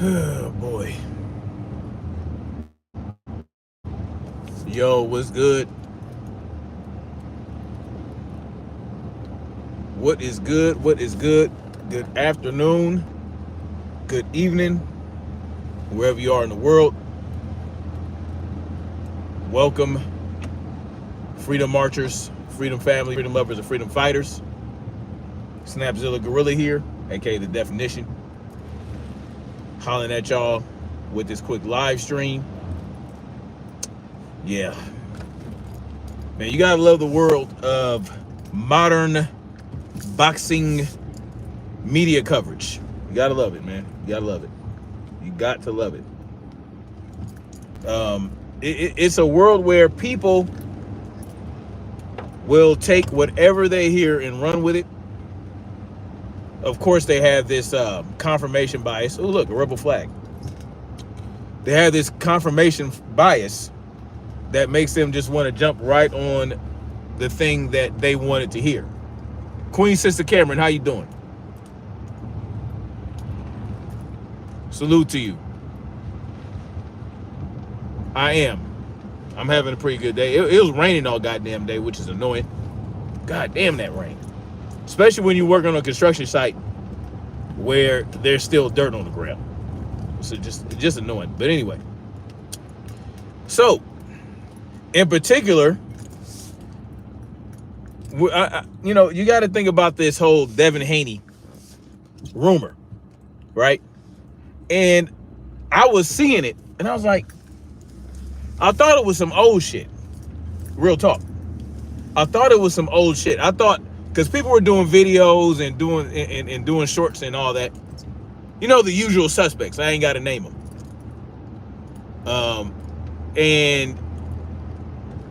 Oh boy. Yo, what's good? What is good? What is good? Good afternoon. Good evening. Wherever you are in the world. Welcome, freedom marchers, freedom family, freedom lovers, and freedom fighters. Snapzilla Gorilla here, aka The Definition. Hollering at y'all with this quick live stream. Yeah. Man, you gotta love the world of modern boxing media coverage. You gotta love it, man. You gotta love it. You got to love it. It's a world where people will take whatever they hear and run with it. Of course, they have this confirmation bias. Oh, look, a rebel flag. They have this confirmation bias that makes them just want to jump right on the thing that they wanted to hear. Queen Sister Cameron, how you doing? Salute to you. I am. I'm having a pretty good day. It was raining all goddamn day, which is annoying. God damn that rain. Especially when you work on a construction site where there's still dirt on the ground. So just annoying. But anyway. So, in particular, you got to think about this whole Devin Haney rumor, right? And I was seeing it, and I was like, I thought it was some old shit. Real talk. I thought it was some old shit. I thought, because people were doing videos and doing shorts and all that. You know, the usual suspects. I ain't got to name them. And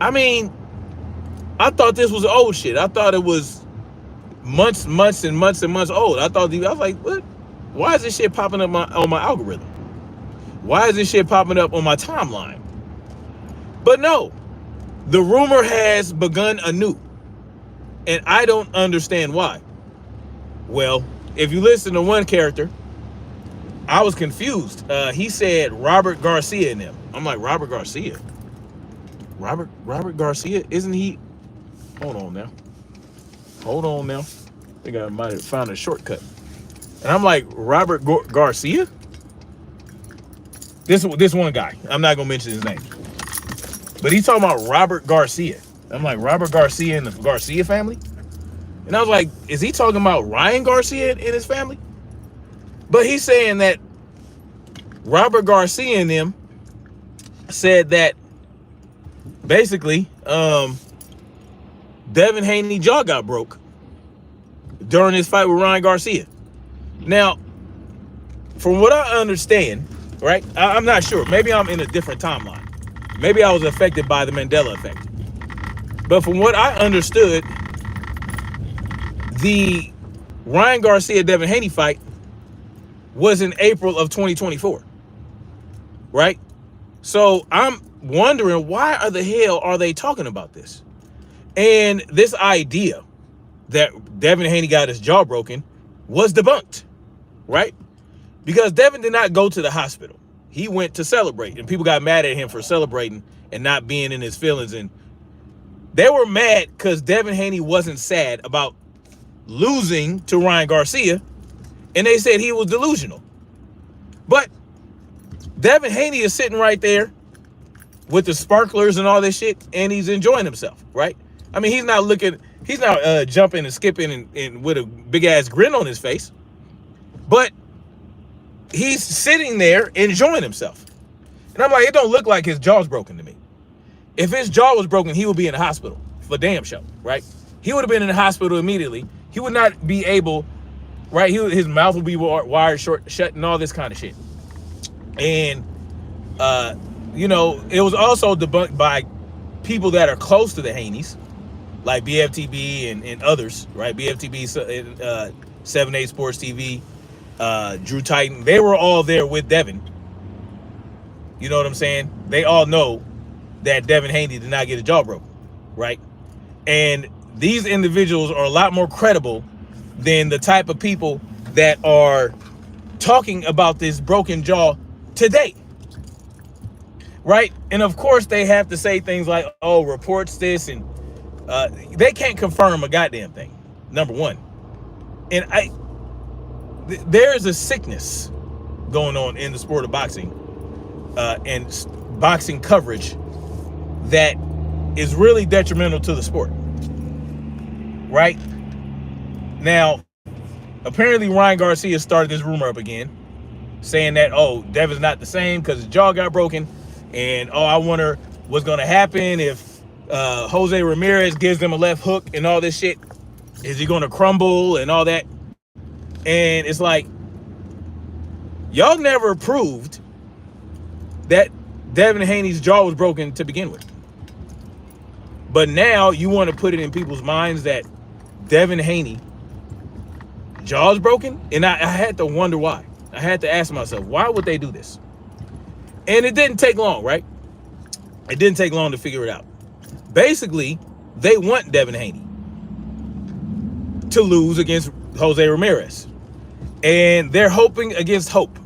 I mean, I thought this was old shit. I thought it was months and months and months old. I was like, what? Why is this shit popping up on my algorithm? Why is this shit popping up on my timeline? But no, the rumor has begun anew, and I don't understand why. Well, if you listen to one character, I was confused. He said Robert Garcia in them. I'm like, Robert Garcia? Robert Garcia? Isn't he? Hold on now. I think I might have found a shortcut. And I'm like, Robert Garcia? This one guy. I'm not going to mention his name. But he's talking about Robert Garcia. I'm like, Robert Garcia and the Garcia family? And I was like, is he talking about Ryan Garcia and his family? But he's saying that Robert Garcia and them said that basically Devin Haney jaw got broke during his fight with Ryan Garcia. Now, from what I understand, right, I'm not sure. Maybe I'm in a different timeline. Maybe I was affected by the Mandela effect. But from what I understood, the Ryan Garcia-Devin Haney fight was in April of 2024, right? So I'm wondering, why the hell are they talking about this? And this idea that Devin Haney got his jaw broken was debunked, right? Because Devin did not go to the hospital. He went to celebrate, and people got mad at him for celebrating and not being in his feelings. And they were mad because Devin Haney wasn't sad about losing to Ryan Garcia, and they said he was delusional. But Devin Haney is sitting right there with the sparklers and all this shit, and he's enjoying himself, right? I mean, he's not jumping and skipping and with a big ass grin on his face, but he's sitting there enjoying himself. And I'm like, it don't look like his jaw's broken to me. If his jaw was broken, he would be in the hospital for damn show, right? He would have been in the hospital immediately. He would not be able, right? His mouth would be wired shut and all this kind of shit. And, it was also debunked by people that are close to the Haneys, like BFTB and others, right? BFTB, 7-8 Sports TV, Drew Titan. They were all there with Devin. You know what I'm saying? They all know that Devin Haney did not get a jaw broken, right? And these individuals are a lot more credible than the type of people that are talking about this broken jaw today, right? And of course they have to say things like, oh, reports this, and they can't confirm a goddamn thing, number one. And there is a sickness going on in the sport of boxing and boxing coverage that is really detrimental to the sport, right? Now, apparently Ryan Garcia started this rumor up again, saying that, oh, Devin's not the same because his jaw got broken, and oh, I wonder what's going to happen if Jose Ramirez gives them a left hook and all this shit. Is he going to crumble and all that? And it's like, y'all never proved that Devin Haney's jaw was broken to begin with. But now you want to put it in people's minds that Devin Haney jaw's broken? And I had to wonder why. I had to ask myself, why would they do this? And it didn't take long, right? It didn't take long to figure it out. Basically, they want Devin Haney to lose against Jose Ramirez. And they're hoping against hope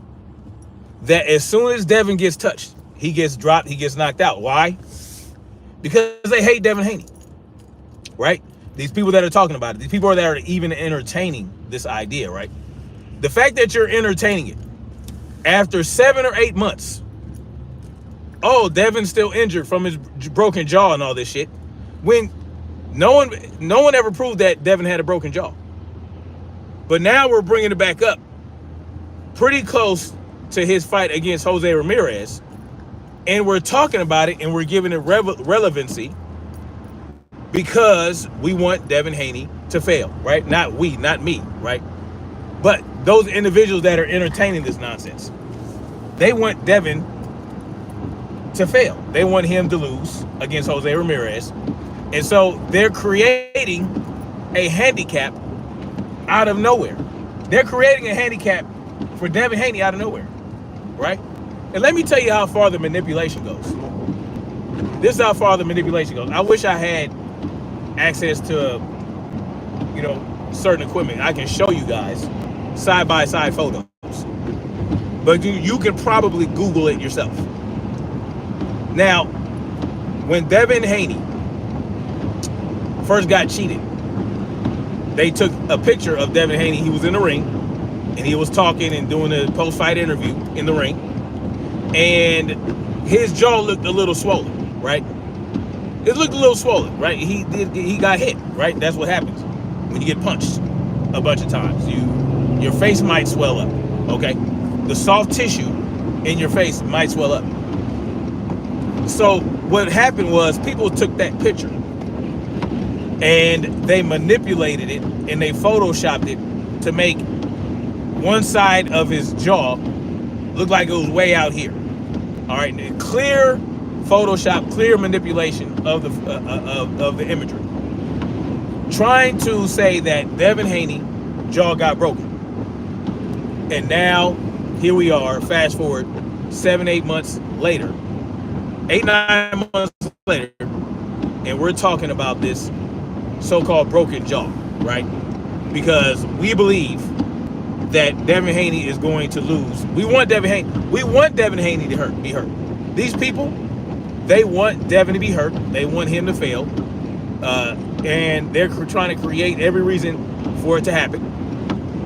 that as soon as Devin gets touched, he gets dropped, he gets knocked out. Why? Because they hate Devin Haney, right? These people that are talking about it, these people that are even entertaining this idea, right? The fact that you're entertaining it after 7 or 8 months, oh, Devin's still injured from his broken jaw and all this shit, when no one ever proved that Devin had a broken jaw. But now we're bringing it back up pretty close to his fight against Jose Ramirez, and we're talking about it and we're giving it relevancy because we want Devin Haney to fail, right? Not me, right? But those individuals that are entertaining this nonsense, they want Devin to fail. They want him to lose against Jose Ramirez. And so they're creating a handicap out of nowhere. They're creating a handicap for Devin Haney out of nowhere, right? And let me tell you how far the manipulation goes. This is how far the manipulation goes. I wish I had access to, certain equipment. I can show you guys side-by-side photos. But you can probably Google it yourself. Now, when Devin Haney first got cheated, they took a picture of Devin Haney. He was in the ring, and he was talking and doing a post-fight interview in the ring. And his jaw looked a little swollen, right? It looked a little swollen, right? He got hit, right? That's what happens when you get punched a bunch of times. Your face might swell up, okay? The soft tissue in your face might swell up. So what happened was people took that picture and they manipulated it and they photoshopped it to make one side of his jaw look like it was way out here. All right, clear Photoshop, clear manipulation of the imagery, trying to say that Devin Haney jaw got broken. And now here we are, fast forward 7-8 months later, 8-9 months later, and we're talking about this so-called broken jaw, right? Because we believe that Devin Haney is going to lose. We want Devin Haney to be hurt. These people, they want Devin to be hurt. They want him to fail. And they're trying to create every reason for it to happen.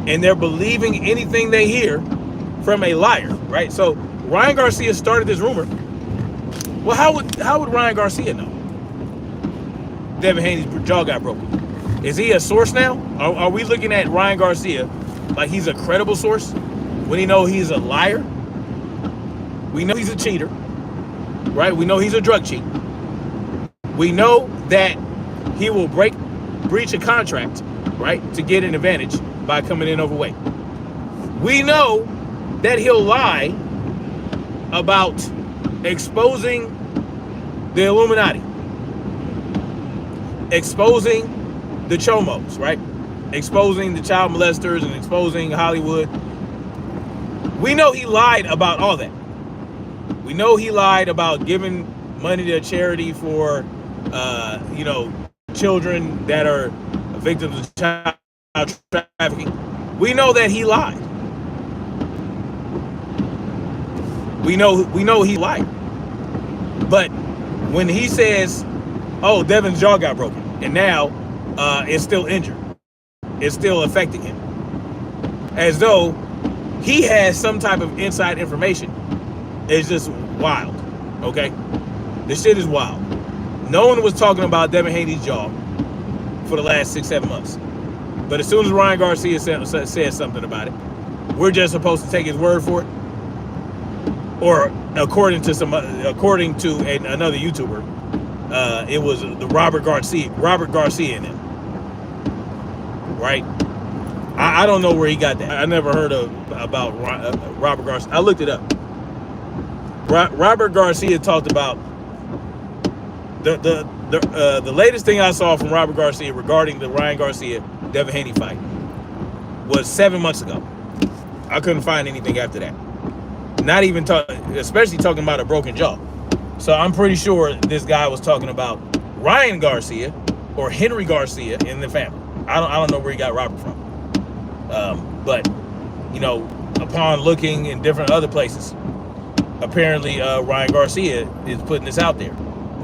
And they're believing anything they hear from a liar, right? So Ryan Garcia started this rumor. Well, how would Ryan Garcia know Devin Haney's jaw got broken? Is he a source now? Are we looking at Ryan Garcia like he's a credible source when he know he's a liar? We know he's a cheater, right? We know he's a drug cheat. We know that he will breach a contract, right, to get an advantage by coming in overweight. We know that he'll lie about exposing the Illuminati, exposing the Chomos, right? Exposing the child molesters and exposing Hollywood. We know he lied about all that. We know he lied about giving money to a charity for, children that are victims of child trafficking. We know that he lied. We know he lied. But when he says, "Oh, Devin's jaw got broken," and now it's still injured, it's still affecting him, as though he has some type of inside information, it's just wild. Okay, this shit is wild. No one was talking about Devin Haneys' jaw for the last 6-7 months, but as soon as Ryan Garcia says something about it, we're just supposed to take his word for it, or according to another YouTuber, it was the Robert Garcia in it, right? I don't know where he got that. I never heard about Robert Garcia. I looked it up. Robert Garcia talked about the latest thing I saw from Robert Garcia regarding the Ryan Garcia Devin Haney fight was 7 months ago. I couldn't find anything after that. Not even especially talking about a broken jaw. So I'm pretty sure this guy was talking about Ryan Garcia or Henry Garcia in the family. I don't know where he got Robert from. But you know, upon looking in different other places, apparently Ryan Garcia is putting this out there,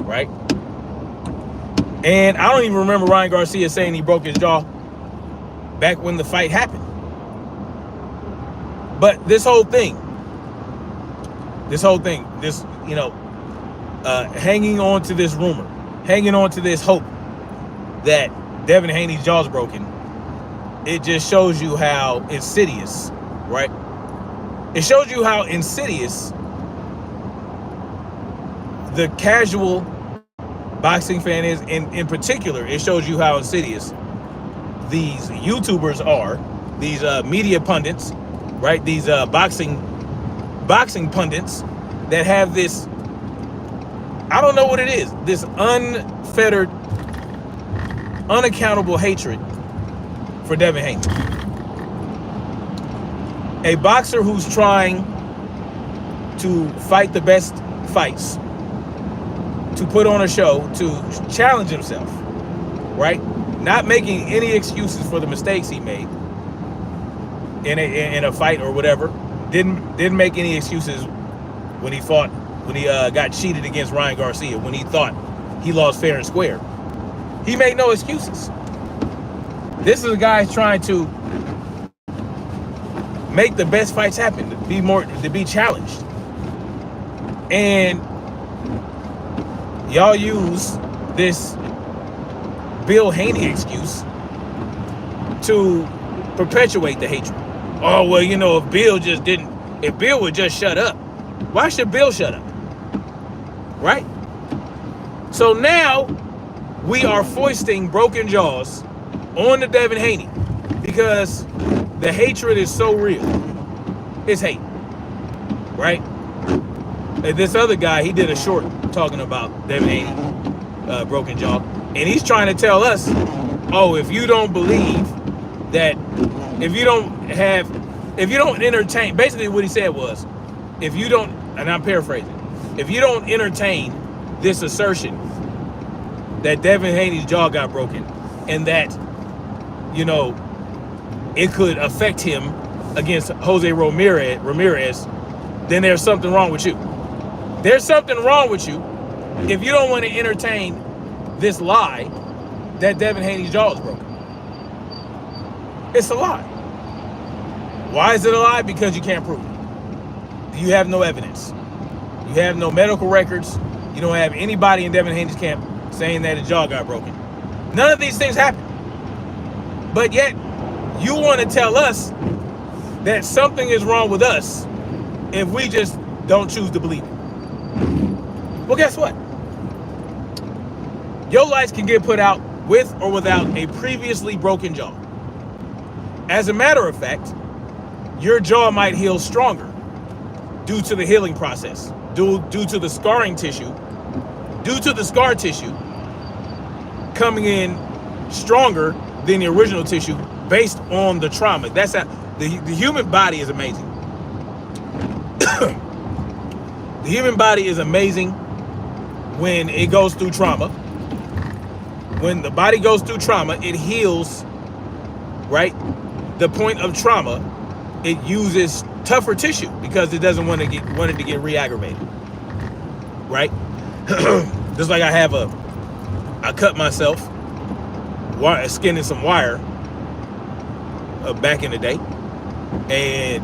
right? And I don't even remember Ryan Garcia saying he broke his jaw back when the fight happened. But this whole thing, you know, hanging on to this rumor, hanging on to this hope that Devin Haney's jaw's broken, it just shows you how insidious, right? It shows you how insidious the casual boxing fan is. In particular, it shows you how insidious these YouTubers are, these media pundits, right? These boxing pundits that have this, I don't know what it is, this unfettered, unaccountable hatred for Devin Haney. A boxer who's trying to fight the best fights, to put on a show, to challenge himself, right? Not making any excuses for the mistakes he made in a fight or whatever. Didn't make any excuses when he got cheated against Ryan Garcia, when he thought he lost fair and square. He made no excuses. This is a guy trying to make the best fights happen, to be challenged. And y'all use this Bill Haney excuse to perpetuate the hatred. Oh, well, you know, if Bill would just shut up. Why should Bill shut up? Right? So now we are foisting broken jaws on to Devin Haney because the hatred is so real. It's hate, right? And this other guy, he did a short talking about Devin Haney, broken jaw, and he's trying to tell us, oh, if you don't believe that, if you don't entertain, basically what he said was, if you don't, and I'm paraphrasing, if you don't entertain this assertion that Devin Haney's jaw got broken and that, you know, it could affect him against Jose Ramirez, then there's something wrong with you. There's something wrong with you if you don't want to entertain this lie that Devin Haney's jaw is broken. It's a lie. Why is it a lie? Because you can't prove it. You have no evidence. You have no medical records. You don't have anybody in Devin Haney's camp saying that his jaw got broken. None of these things happen. But yet, you want to tell us that something is wrong with us if we just don't choose to believe it. Well, guess what? Your lights can get put out with or without a previously broken jaw. As a matter of fact, your jaw might heal stronger due to the healing process, due to the scarring tissue, due to the scar tissue coming in stronger than the original tissue based on the trauma. That's how the human body is amazing. The human body is amazing when it goes through trauma. When the body goes through trauma, it heals, right? The point of trauma, it uses tougher tissue because it doesn't want it to get re-aggravated, right? Just like I cut myself skinning some wire back in the day, and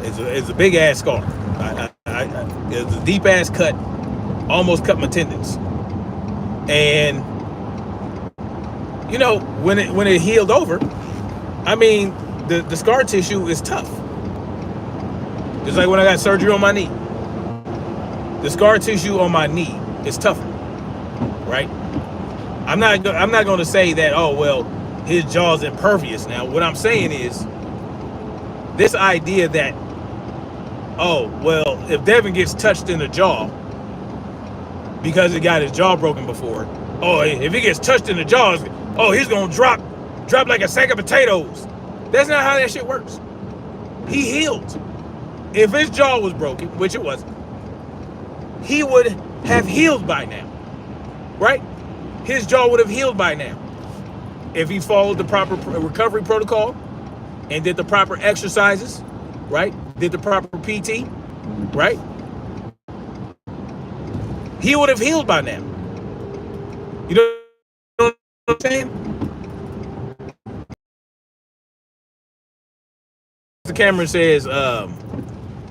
it's a big ass scar. It's a deep ass cut, almost cut my tendons, and you know when it healed over, I mean the scar tissue is tough. Just like when I got surgery on my knee, the scar tissue on my knee is tougher, right? I'm not going to say that, oh well, his jaw's impervious now. What I'm saying is this idea that, oh well, if Devin gets touched in the jaw because he got his jaw broken before, oh, if he gets touched in the jaw, oh, he's gonna drop like a sack of potatoes. That's not how that shit works. He healed. If his jaw was broken, which it wasn't, he would have healed by now, right? His jaw would have healed by now if he followed the proper recovery protocol and did the proper exercises, right? Did the proper PT, right? He would have healed by now. You know what I'm saying? The camera says,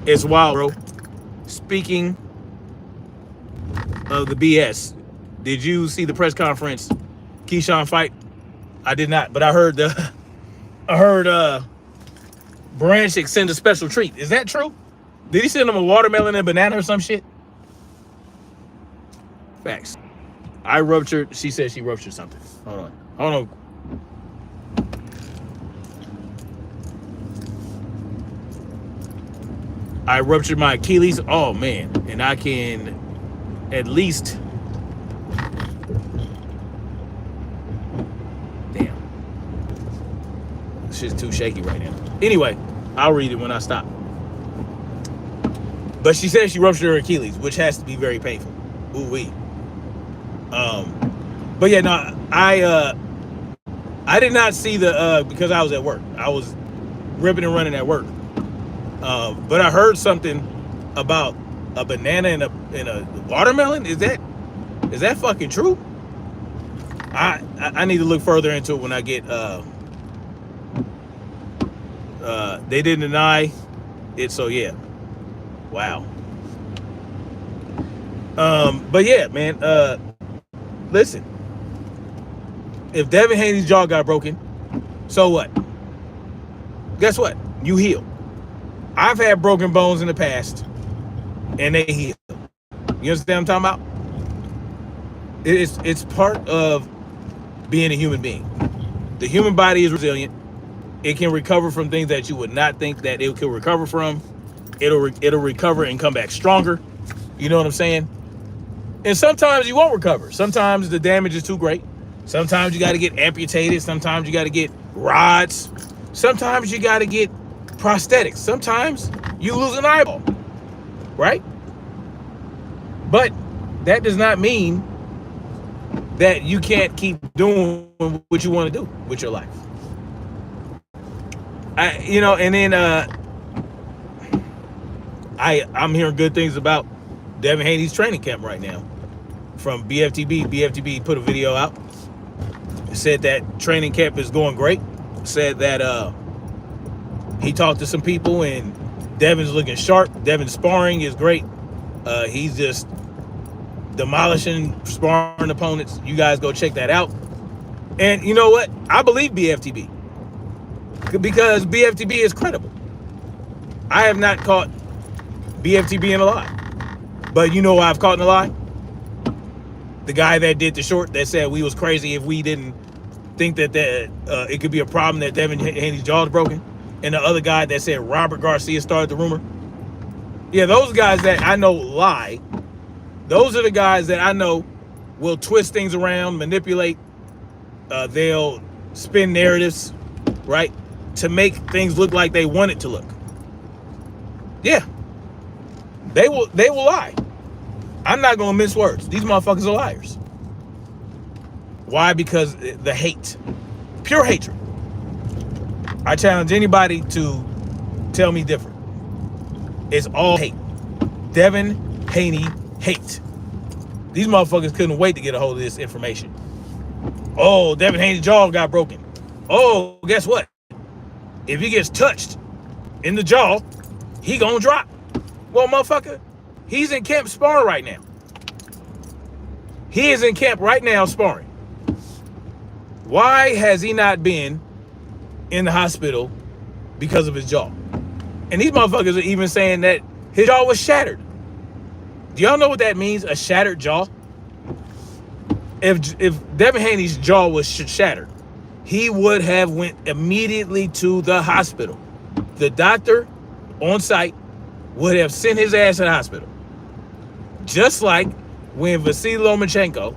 it's wild, bro. Speaking of the BS, did you see the press conference Keyshawn fight? I did not, but I heard Branch send a special treat. Is that true? Did he send him a watermelon and banana or some shit? Facts. She said she ruptured something. Hold on. I ruptured my Achilles. Oh man, and I can at least. Damn. This shit's too shaky right now. Anyway, I'll read it when I stop. But she said she ruptured her Achilles, which has to be very painful. Ooh wee. But yeah, no, I did not see the because I was at work. I was ripping and running at work. But I heard something about a banana and a watermelon. Is that fucking true? I need to look further into it when I get they didn't deny it, so yeah. Wow. But yeah, man, listen. If Devin Haneys' jaw got broken, so what? Guess what? You heal. I've had broken bones in the past, and they heal. You understand what I'm talking about? It's part of being a human being. The human body is resilient. It can recover from things that you would not think that it could recover from. It'll recover and come back stronger. You know what I'm saying? And sometimes you won't recover. Sometimes the damage is too great. Sometimes you got to get amputated. Sometimes you got to get rods. Sometimes you got to get prosthetics. Sometimes you lose an eyeball, right? But that does not mean that you can't keep doing what you want to do with your life. And then I'm hearing good things about Devin Haneys' training camp right now from BFTB. BFTB put a video out. Said that training camp is going great. Said that he talked to some people and Devin's looking sharp. Devin's sparring is great. He's just demolishing sparring opponents. You guys go check that out. And you know what? I believe BFTB because BFTB is credible. I have not caught BFTB in a lie. But you know who I've caught in a lie? The guy that did the short that said we was crazy if we didn't think that it could be a problem that Devin Haneys' jaw is broken. And the other guy that said Robert Garcia started the rumor. Yeah, those guys that I know lie. Those are the guys that I know will twist things around, manipulate. They'll spin narratives, right, to make things look like they want it to look. Yeah, they will lie. I'm not gonna mince words. These motherfuckers are liars. Why? Because the hate, pure hatred. I challenge anybody to tell me different. It's all hate. Devin Haney hate. These motherfuckers couldn't wait to get a hold of this information. Oh, Devin Haney's jaw got broken. Oh, guess what? If he gets touched in the jaw, he gonna drop. Well, motherfucker, he's in camp sparring right now. He is in camp right now sparring. Why has he not been in the hospital because of his jaw? And these motherfuckers are even saying that his jaw was shattered. Do y'all know what that means, a shattered jaw? If Devin Haney's jaw was shattered, he would have went immediately to the hospital. The doctor on site would have sent his ass to the hospital. Just like when Vasily Lomachenko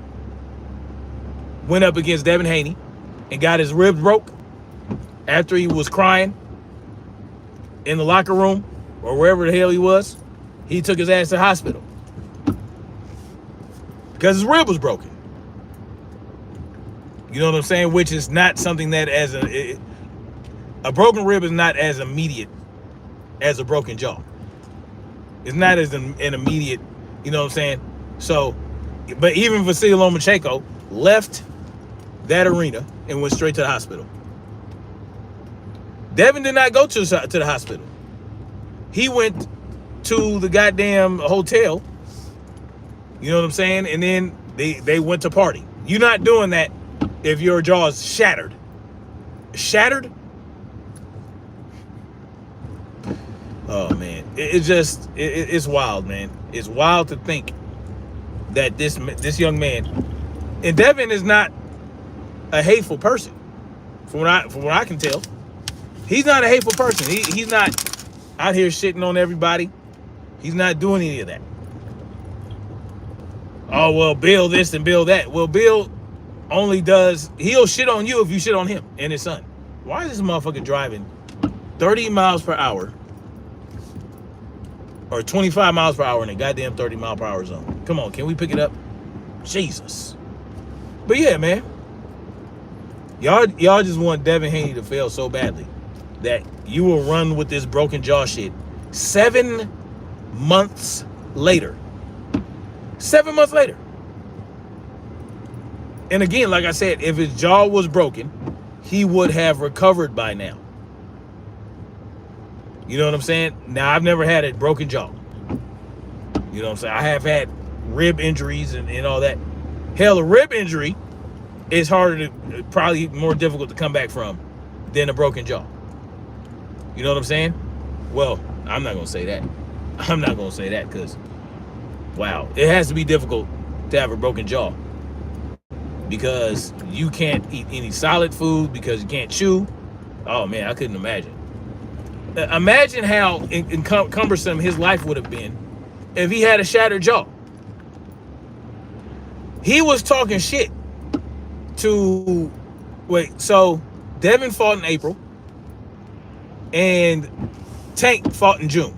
went up against Devin Haney and got his ribs broke after he was crying in the locker room or wherever the hell he was, he took his ass to the hospital because his rib was broken. You know what I'm saying? Which is not something that a broken rib is not as immediate as a broken jaw. It's not as an immediate, you know what I'm saying? So, but even Vasily Lomachenko left that arena and went straight to the hospital. Devin did not go to the hospital. He went to the goddamn hotel, you know what I'm saying? And then they went to party. You're not doing that if your jaw is shattered. Shattered? Oh, man. It's wild, man. It's wild to think that this young man, and Devin is not a hateful person. From what I can tell, he's not a hateful person. He's not out here shitting on everybody. He's not doing any of that. Oh, well, Bill this and Bill that. Well, Bill he'll shit on you if you shit on him and his son. Why is this motherfucker driving 30 miles per hour or 25 miles per hour in a goddamn 30 mile per hour zone? Come on, can we pick it up? Jesus. But yeah, man. Y'all just want Devin Haney to fail so badly that you will run with this broken jaw shit 7 months later. 7 months later. And again, like I said, if his jaw was broken, he would have recovered by now. You know what I'm saying? Now, I've never had a broken jaw. You know what I'm saying? I have had rib injuries and all that. Hell, a rib injury is harder to, probably more difficult to come back from than a broken jaw. You know what I'm saying? Well, I'm not going to say that. I'm not going to say that because, wow, it has to be difficult to have a broken jaw because you can't eat any solid food because you can't chew. Oh, man, I couldn't imagine. Imagine how cumbersome his life would have been if he had a shattered jaw. He was talking shit to, so Devin fought in April and Tank fought in June.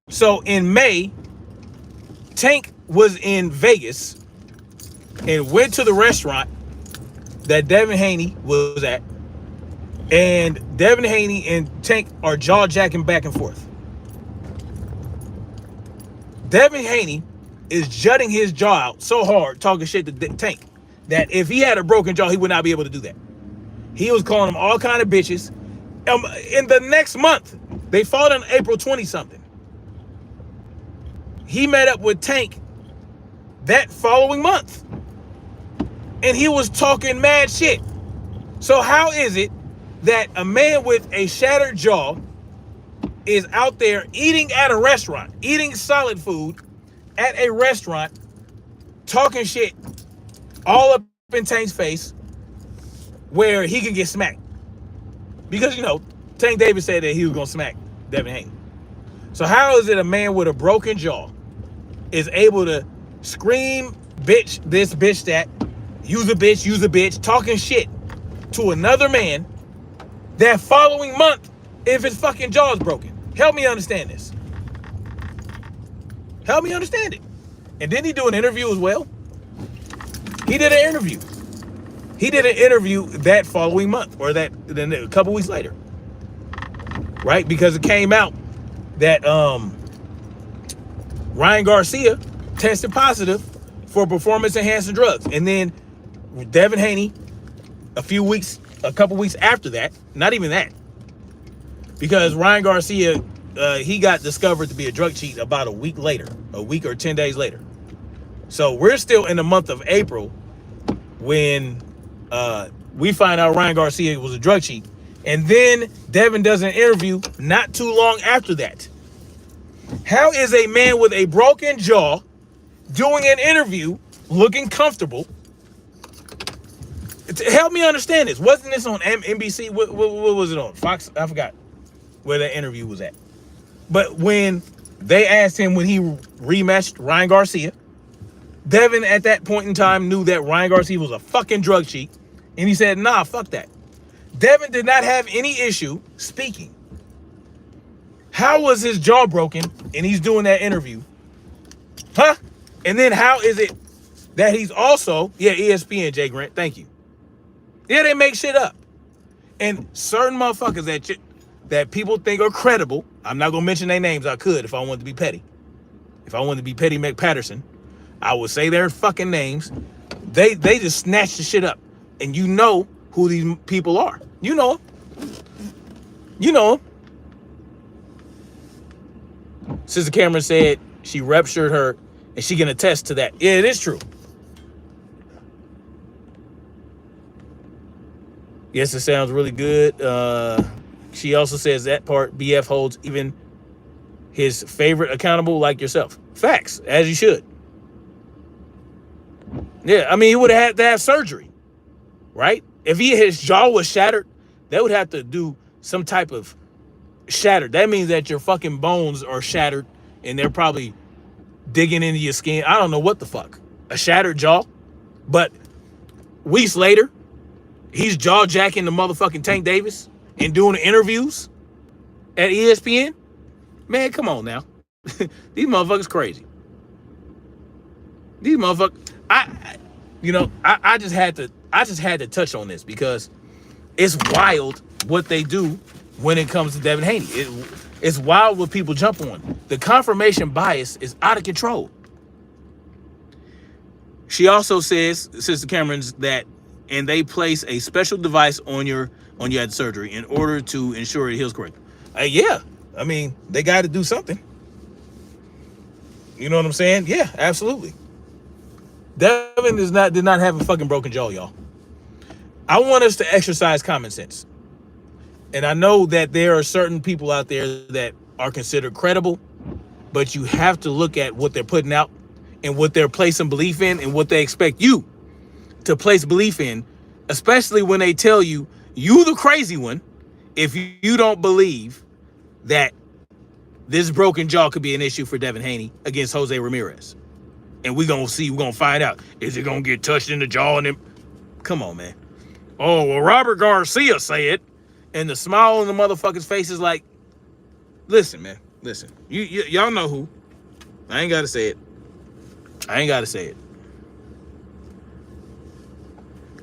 So in May, Tank was in Vegas and went to the restaurant that Devin Haney was at. And Devin Haney and Tank are jaw-jacking back and forth. Devin Haney is jutting his jaw out so hard, talking shit to Tank, that if he had a broken jaw, he would not be able to do that. He was calling him all kind of bitches. In the next month, they fought on April 20-something. He met up with Tank that following month. And he was talking mad shit. So how is it that a man with a shattered jaw is out there eating at a restaurant, eating solid food at a restaurant, talking shit all up in Tank's face where he can get smacked? Because, you know, Tank Davis said that he was going to smack Devin Haney. So how is it a man with a broken jaw is able to scream, bitch this, bitch that, use a bitch, talking shit to another man that following month if his fucking jaw is broken? Help me understand this. Help me understand it. And didn't he do an interview as well? He did an interview. He did an interview that following month, or then a couple weeks later. Right? Because it came out that Ryan Garcia tested positive for performance enhancing drugs. And then Devin Haney, a couple weeks after that, not even that, because Ryan Garcia, he got discovered to be a drug cheat about a week or 10 days later. So we're still in the month of April when we find out Ryan Garcia was a drug cheat. And then Devin does an interview not too long after that. How is a man with a broken jaw doing an interview looking comfortable? Help me understand this. Wasn't this on NBC? What was it on? Fox? I forgot where that interview was at. But when they asked him when he rematched Ryan Garcia, Devin at that point in time knew that Ryan Garcia was a fucking drug cheat. And he said, nah, fuck that. Devin did not have any issue speaking. How was his jaw broken and he's doing that interview? Huh? And then how is it that he's also, ESPN, Jay Grant, thank you. Yeah, they make shit up. And certain motherfuckers that people think are credible, I'm not going to mention their names. I could if I wanted to be petty. If I wanted to be Petty McPatterson, I would say their fucking names. They just snatch the shit up. And you know who these people are. You know them. You know them. Sister Cameron said she ruptured her, and she can attest to that. Yeah, it is true. Yes, it sounds really good. She also says that part, BF holds even his favorite accountable like yourself. Facts, as you should. Yeah, I mean, he would have had to have surgery, right? If his jaw was shattered, they would have to do some type of shattered. That means that your fucking bones are shattered and they're probably digging into your skin. I don't know what the fuck. A shattered jaw. But weeks later, he's jaw jacking the motherfucking Tank Davis and doing the interviews at ESPN. Man, come on now. These motherfuckers crazy. These motherfuckers. I just had to touch on this because it's wild what they do when it comes to Devin Haney. It's wild what people jump on. The confirmation bias is out of control. She also says, Sister Cameron's, that and they place a special device on you at surgery in order to ensure it heals correctly. Yeah, I mean, they got to do something. You know what I'm saying? Yeah, absolutely. Devin did not have a fucking broken jaw, y'all. I want us to exercise common sense. And I know that there are certain people out there that are considered credible, but you have to look at what they're putting out and what they're placing belief in and what they expect you to place belief in, especially when they tell you, you the crazy one, if you don't believe that this broken jaw could be an issue for Devin Haney against Jose Ramirez. And we're going to find out. Is it going to get touched in the jaw? And then, come on, man. Oh, well, Robert Garcia said, and the smile on the motherfucker's face is like, listen, man, listen. Y'all know who. I ain't got to say it.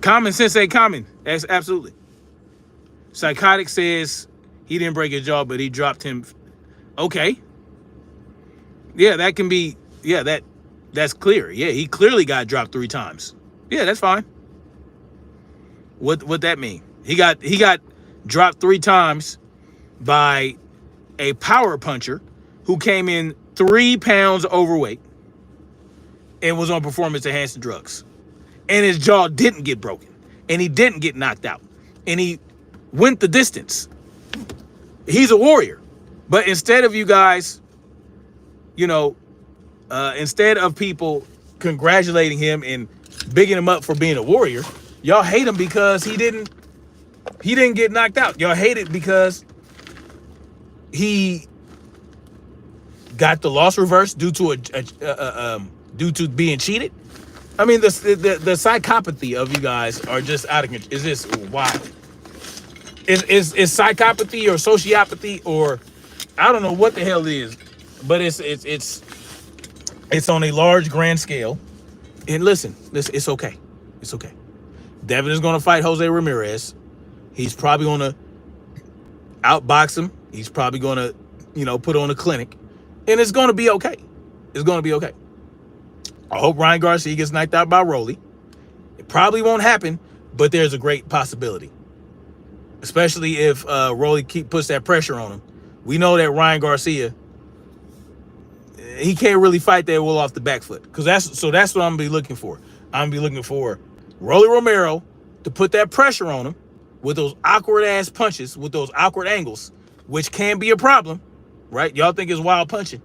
Common sense ain't common. That's absolutely. Psychotic says he didn't break his jaw, but he dropped him. Okay. Yeah, that can be, that's clear. Yeah, he clearly got dropped 3 times. Yeah, that's fine. What that mean? He got dropped 3 times by a power puncher who came in 3 pounds overweight and was on performance enhancing drugs. And his jaw didn't get broken. And he didn't get knocked out. And he went the distance. He's a warrior. But instead of you guys, instead of people congratulating him and bigging him up for being a warrior, y'all hate him because he didn't get knocked out. Y'all hate it because he got the loss reversed due to being cheated. I mean, the psychopathy of you guys are just out of control. Is this wild? Is psychopathy or sociopathy, or I don't know what the hell it is, but it's on a large grand scale. And listen, it's okay. It's okay. Devin is going to fight Jose Ramirez. He's probably going to outbox him. He's probably going to put on a clinic, and it's going to be okay. It's going to be okay. I hope Ryan Garcia gets knocked out by Rolly. It probably won't happen, but there's a great possibility, especially if Rolly puts that pressure on him. We know that Ryan Garcia, he can't really fight that will off the back foot, because that's what I'm gonna be looking for. I'm gonna be looking for Rolly Romero to put that pressure on him with those awkward ass punches, with those awkward angles, which can be a problem, right? Y'all think it's wild punching.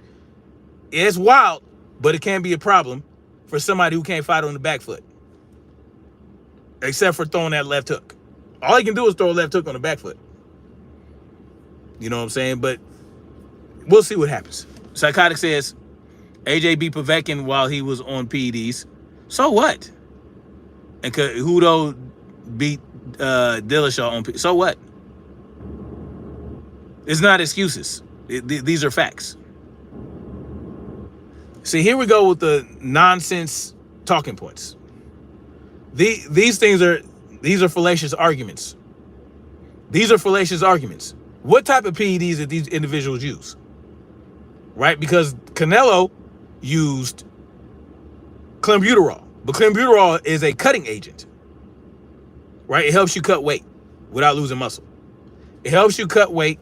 It's wild, but it can be a problem for somebody who can't fight on the back foot, except for throwing that left hook. All he can do is throw a left hook on the back foot. You know what I'm saying? But we'll see what happens. Psychotic says, AJ beat Povetkin while he was on PEDs. So what? And Hudo beat Dillashaw on PEDs. So what? It's not excuses. These are facts. See, here we go with the nonsense talking points. These are fallacious arguments. These are fallacious arguments. What type of PEDs did these individuals use? Right? Because Canelo used clenbuterol, but clenbuterol is a cutting agent. Right? It helps you cut weight without losing muscle. It helps you cut weight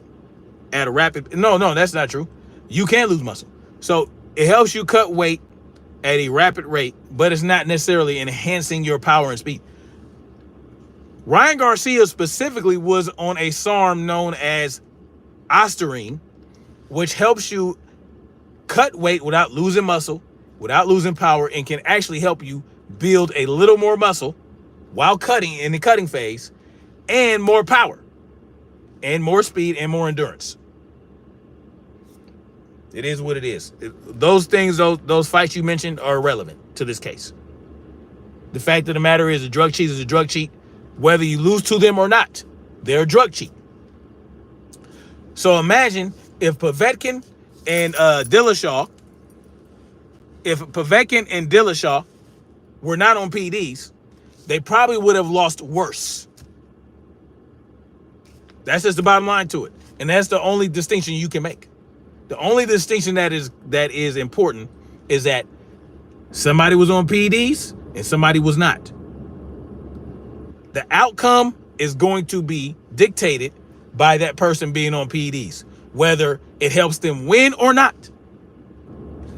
at a rapid... No, that's not true. You can lose muscle. So it helps you cut weight at a rapid rate, but it's not necessarily enhancing your power and speed. Ryan Garcia specifically was on a SARM known as Ostarine, which helps you cut weight without losing muscle, without losing power, and can actually help you build a little more muscle while cutting in the cutting phase, and more power, and more speed, and more endurance. It is what it is. Those things, those fights you mentioned are irrelevant to this case. The fact of the matter is, a drug cheat is a drug cheat, whether you lose to them or not. They're a drug cheat. So imagine if Povetkin and Dillashaw, were not on PEDs, they probably would have lost worse. That's just the bottom line to it. And that's the only distinction you can make. The only distinction that is important is that somebody was on PEDs and somebody was not. The outcome is going to be dictated by that person being on PEDs, whether it helps them win or not.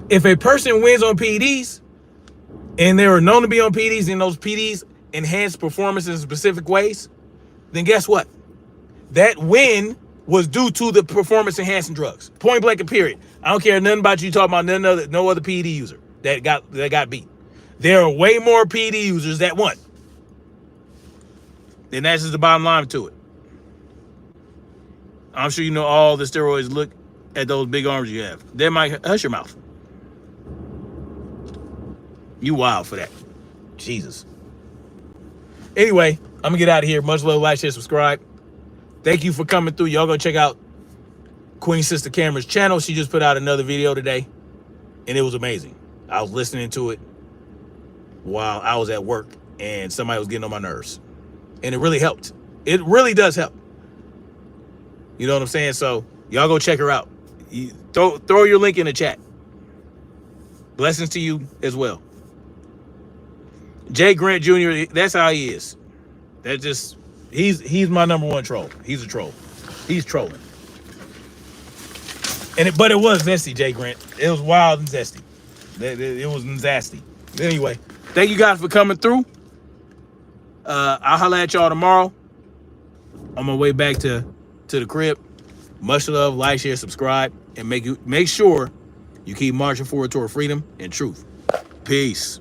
If a person wins on PEDs and they were known to be on PEDs and those PEDs enhance performance in specific ways, then guess what? That win was due to the performance enhancing drugs. Point blank and period. I don't care nothing about you talking about no other PED user that got beat. There are way more PED users that won. And that's just the bottom line to it. I'm sure you know all the steroids. Look at those big arms you have. They might... Hush your mouth. You wild for that. Jesus. Anyway, I'm going to get out of here. Much love, like, share, subscribe. Thank you for coming through. Y'all go check out Queen Sister Cameron's channel. She just put out another video today, and it was amazing. I was listening to it while I was at work, and somebody was getting on my nerves. And it really helped. It really does help. You know what I'm saying? So y'all go check her out. Throw your link in the chat. Blessings to you as well. Jay Grant Jr., that's how he is. That just... He's my number one troll. He's a troll. He's trolling. But it was zesty, Jay Grant. It was wild and zesty. It was nasty. Anyway, thank you guys for coming through. I'll holla at y'all tomorrow on my way back to the crib. Much love, like, share, subscribe, and make sure you keep marching forward toward freedom and truth. Peace.